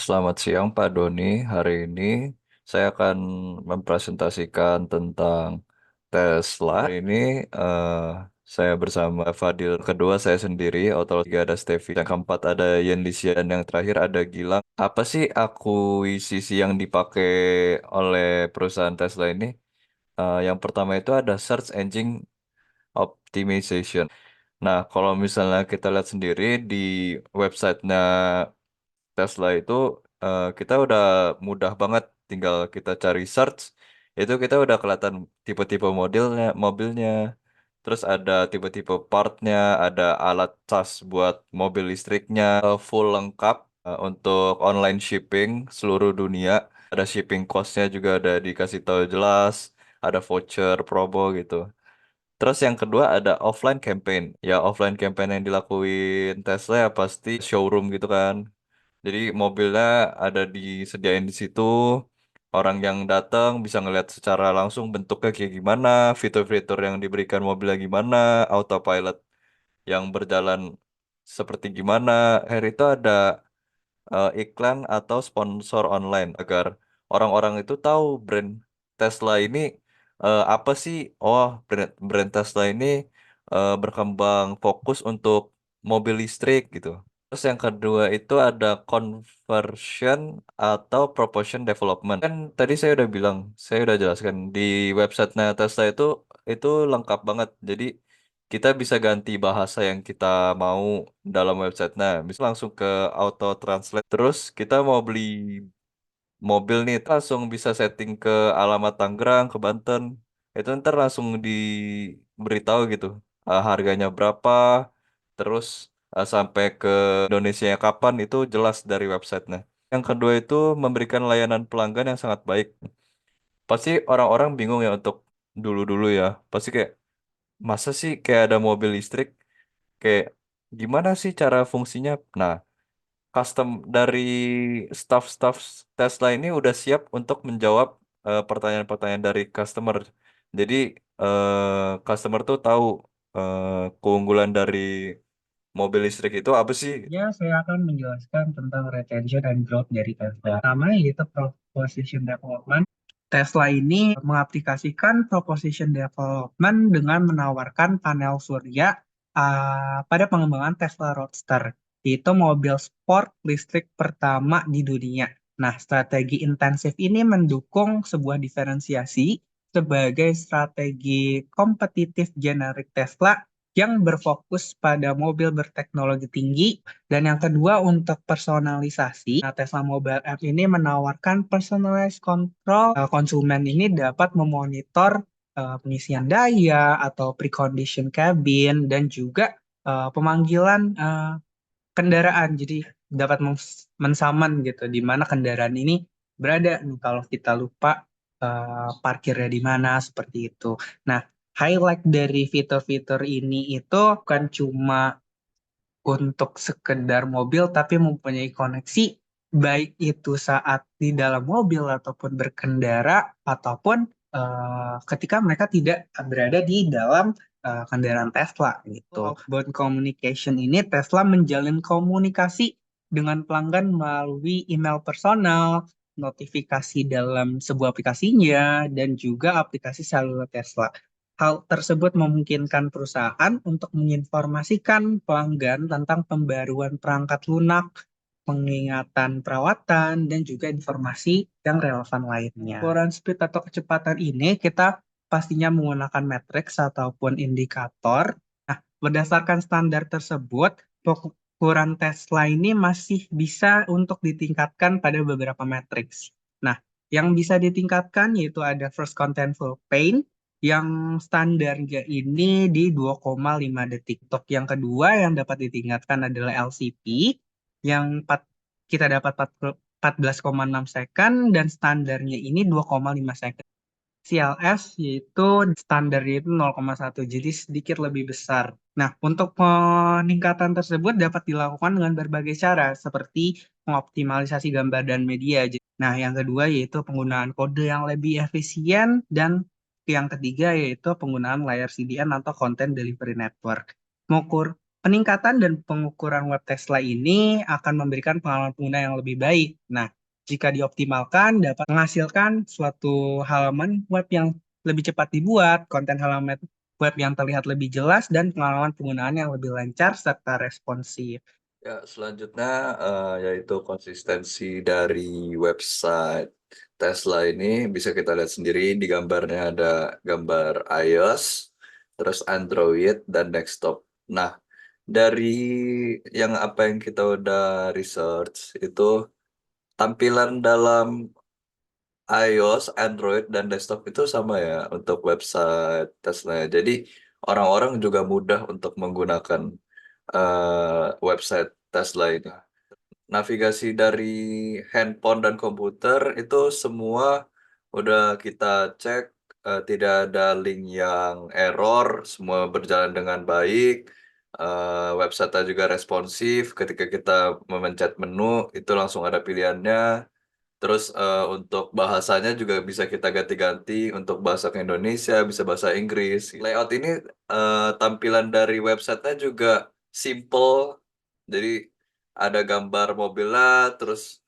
Selamat siang Pak Doni. Hari ini saya akan mempresentasikan tentang Tesla. Hari ini eh, saya bersama Fadil. Kedua saya sendiri, Otto tiga ada Steffi. Yang keempat ada Yenlisya dan yang terakhir ada Gilang. Apa sih akuisisi yang dipakai oleh perusahaan Tesla ini? Yang pertama itu ada Search Engine Optimization. Nah, kalau misalnya kita lihat sendiri di websitenya Tesla itu kita udah mudah banget tinggal kita cari search itu kita udah kelihatan tipe-tipe mobilnya terus ada tipe-tipe partnya ada alat cas buat mobil listriknya full lengkap untuk online shipping seluruh dunia ada shipping costnya juga ada dikasih tahu jelas ada voucher promo gitu. Terus yang kedua ada offline campaign. Ya offline campaign yang dilakuin Tesla ya pasti showroom gitu kan. Jadi mobilnya ada disediain di situ. Orang yang datang bisa ngeliat secara langsung bentuknya kayak gimana, fitur-fitur yang diberikan mobilnya gimana, autopilot yang berjalan seperti gimana. Akhir itu ada iklan atau sponsor online agar orang-orang itu tahu brand Tesla ini apa sih? Oh, brand Tesla ini berkembang fokus untuk mobil listrik gitu. Terus yang kedua itu ada conversion atau proportion development. Kan tadi saya udah bilang, saya udah jelaskan di websitenya Tesla itu lengkap banget. Jadi kita bisa ganti bahasa yang kita mau dalam website. Nah, bisa langsung ke auto translate. Terus kita mau beli mobil nih, langsung bisa setting ke alamat Tangerang, ke Banten. Itu ntar langsung diberitahu gitu. Harganya berapa, terus sampai ke Indonesia kapan itu jelas dari websitenya. Yang kedua itu memberikan layanan pelanggan yang sangat baik. Pasti orang-orang bingung ya untuk dulu-dulu ya. Pasti kayak masa sih kayak ada mobil listrik kayak gimana sih cara fungsinya? Nah, custom dari staff-staff Tesla ini udah siap untuk menjawab pertanyaan-pertanyaan dari customer. Jadi customer tuh tahu keunggulan dari mobil listrik itu apa sih? Ya, saya akan menjelaskan tentang retention and growth dari Tesla. Pertama, yaitu proposition development. Tesla ini mengaplikasikan proposition development dengan menawarkan panel surya pada pengembangan Tesla Roadster, yaitu mobil sport listrik pertama di dunia. Nah, strategi intensif ini mendukung sebuah diferensiasi sebagai strategi kompetitif generik Tesla yang berfokus pada mobil berteknologi tinggi. Dan yang kedua untuk personalisasi, nah, Tesla Mobile App ini menawarkan personalized control. Konsumen ini dapat memonitor pengisian daya atau precondition cabin dan juga pemanggilan kendaraan. Jadi dapat mensaman gitu di mana kendaraan ini berada nih kalau kita lupa parkirnya di mana seperti itu. Nah, highlight dari fitur-fitur ini itu bukan cuma untuk sekedar mobil tapi mempunyai koneksi baik itu saat di dalam mobil ataupun berkendara ataupun ketika mereka tidak berada di dalam kendaraan Tesla gitu. Outbound communication ini Tesla menjalin komunikasi dengan pelanggan melalui email personal, notifikasi dalam sebuah aplikasinya, dan juga aplikasi seluler Tesla. Hal tersebut memungkinkan perusahaan untuk menginformasikan pelanggan tentang pembaruan perangkat lunak, pengingatan perawatan, dan juga informasi yang relevan lainnya. Ukuran speed atau kecepatan ini kita pastinya menggunakan matriks ataupun indikator. Nah, berdasarkan standar tersebut, ukuran Tesla ini masih bisa untuk ditingkatkan pada beberapa matriks. Nah, yang bisa ditingkatkan yaitu ada first contentful paint, yang standarnya ini di 2,5 detik. Untuk yang kedua yang dapat ditingkatkan adalah LCP yang kita dapat 14,6 second dan standarnya ini 2,5 second. CLS yaitu standarnya itu 0,1 jadi sedikit lebih besar. Nah, untuk peningkatan tersebut dapat dilakukan dengan berbagai cara seperti mengoptimalisasi gambar dan media. Nah, yang kedua yaitu penggunaan kode yang lebih efisien dan yang ketiga yaitu penggunaan layar CDN atau Content Delivery Network. Mengukur Peningkatan dan pengukuran web Tesla ini akan memberikan pengalaman pengguna yang lebih baik. Nah, jika dioptimalkan, dapat menghasilkan suatu halaman web yang lebih cepat dibuat, konten halaman web yang terlihat lebih jelas, dan pengalaman penggunaan yang lebih lancar serta responsif. Ya, selanjutnya yaitu konsistensi dari website Tesla ini bisa kita lihat sendiri di gambarnya ada gambar iOS, terus Android dan desktop. Nah, dari yang apa yang kita udah research itu tampilan dalam iOS, Android dan desktop itu sama ya untuk website Tesla. Jadi orang-orang juga mudah untuk menggunakan website Tesla ini. Navigasi dari handphone dan komputer itu semua udah kita cek, tidak ada link yang error, semua berjalan dengan baik. Website juga responsif, ketika kita memencet menu itu langsung ada pilihannya. Terus untuk bahasanya juga bisa kita ganti-ganti, untuk bahasa ke Indonesia, bisa bahasa Inggris. Layout ini tampilan dari websitenya juga simple, jadi ada gambar mobilnya, terus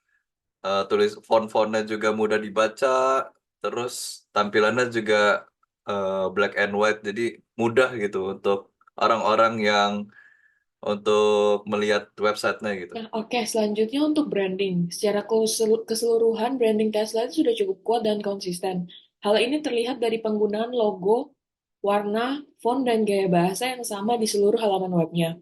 tulis font-fontnya juga mudah dibaca, terus tampilannya juga black and white, jadi mudah gitu untuk orang-orang yang untuk melihat websitenya gitu. Nah, oke, selanjutnya untuk branding. Secara keseluruhan, branding Tesla itu sudah cukup kuat dan konsisten. Hal ini terlihat dari penggunaan logo, warna, font, dan gaya bahasa yang sama di seluruh halaman webnya.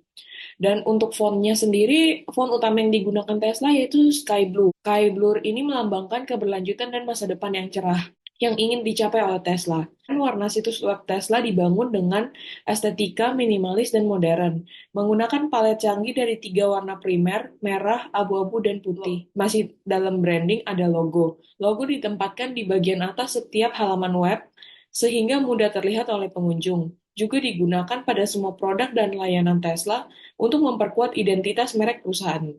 Dan untuk fontnya sendiri, font utama yang digunakan Tesla yaitu Sky Blue. Sky Blue ini melambangkan keberlanjutan dan masa depan yang cerah yang ingin dicapai oleh Tesla. Dan warna situs web Tesla dibangun dengan estetika minimalis dan modern, menggunakan palet canggih dari 3 warna primer, merah, abu-abu, dan putih. Masih dalam branding ada logo. Logo ditempatkan di bagian atas setiap halaman web, sehingga mudah terlihat oleh pengunjung. Juga digunakan pada semua produk dan layanan Tesla untuk memperkuat identitas merek perusahaan.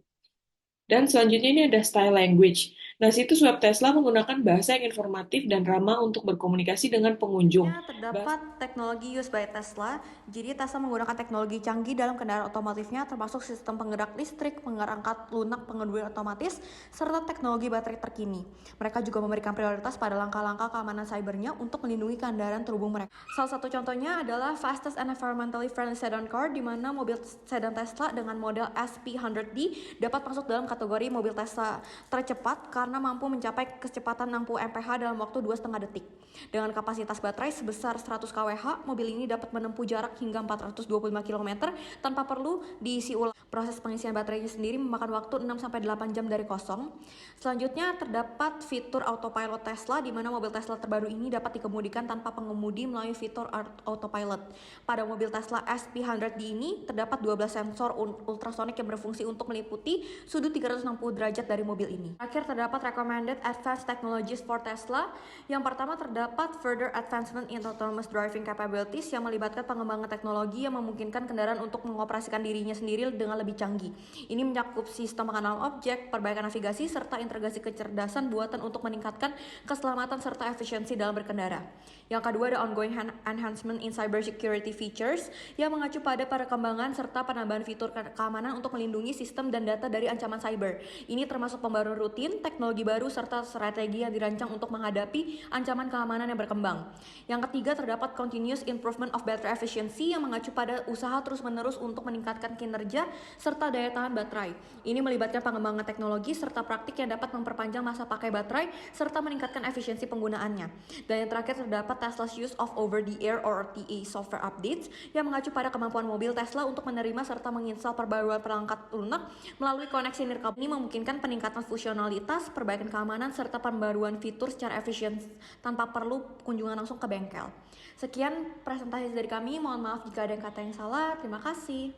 Dan selanjutnya ini ada style language. Nah, situs web Tesla menggunakan bahasa yang informatif dan ramah untuk berkomunikasi dengan pengunjung. Terdapat teknologi used by Tesla. Jadi Tesla menggunakan teknologi canggih dalam kendaraan otomotifnya, termasuk sistem penggerak listrik, pengangkat lunak pengemudi otomatis, serta teknologi baterai terkini. Mereka juga memberikan prioritas pada langkah-langkah keamanan cybernya untuk melindungi kendaraan terhubung mereka. Salah satu contohnya adalah fastest and environmentally friendly sedan car, di mana mobil sedan Tesla dengan model SP100D dapat masuk dalam kategori mobil Tesla tercepat karena mampu mencapai kecepatan 60 mph dalam waktu 2,5 detik. Dengan kapasitas baterai sebesar 100 kWh, mobil ini dapat menempuh jarak hingga 425 km tanpa perlu diisi ulang. Proses pengisian baterainya sendiri memakan waktu 6-8 jam dari kosong. Selanjutnya terdapat fitur autopilot Tesla, di mana mobil Tesla terbaru ini dapat dikemudikan tanpa pengemudi melalui fitur autopilot. Pada mobil Tesla SP100D ini terdapat 12 sensor ultrasonik yang berfungsi untuk meliputi sudut 360 derajat dari mobil ini. Terakhir terdapat recommended advanced technologies for Tesla. Yang pertama terdapat further advancement in autonomous driving capabilities, yang melibatkan pengembangan teknologi yang memungkinkan kendaraan untuk mengoperasikan dirinya sendiri dengan lebih canggih. Ini mencakup sistem pengenalan objek, perbaikan navigasi, serta integrasi kecerdasan buatan untuk meningkatkan keselamatan serta efisiensi dalam berkendara. Yang kedua ada ongoing enhancement in cybersecurity features, yang mengacu pada perkembangan serta penambahan fitur keamanan untuk melindungi sistem dan data dari ancaman cyber. Ini termasuk pembaruan rutin, teknologi baru, serta strategi yang dirancang untuk menghadapi ancaman keamanan yang berkembang. Yang ketiga terdapat continuous improvement of battery efficiency, yang mengacu pada usaha terus-menerus untuk meningkatkan kinerja serta daya tahan baterai. Ini melibatkan pengembangan teknologi serta praktik yang dapat memperpanjang masa pakai baterai serta meningkatkan efisiensi penggunaannya. Dan yang terakhir terdapat Tesla's use of over-the-air or OTA software updates, yang mengacu pada kemampuan mobil Tesla untuk menerima serta menginstal perbaruan perangkat lunak melalui koneksi nirkabel. Ini memungkinkan peningkatan fungsionalitas, perbaikan keamanan, serta pembaruan fitur secara efisien tanpa perlu kunjungan langsung ke bengkel. Sekian presentasi dari kami, mohon maaf jika ada kata yang salah. Terima kasih.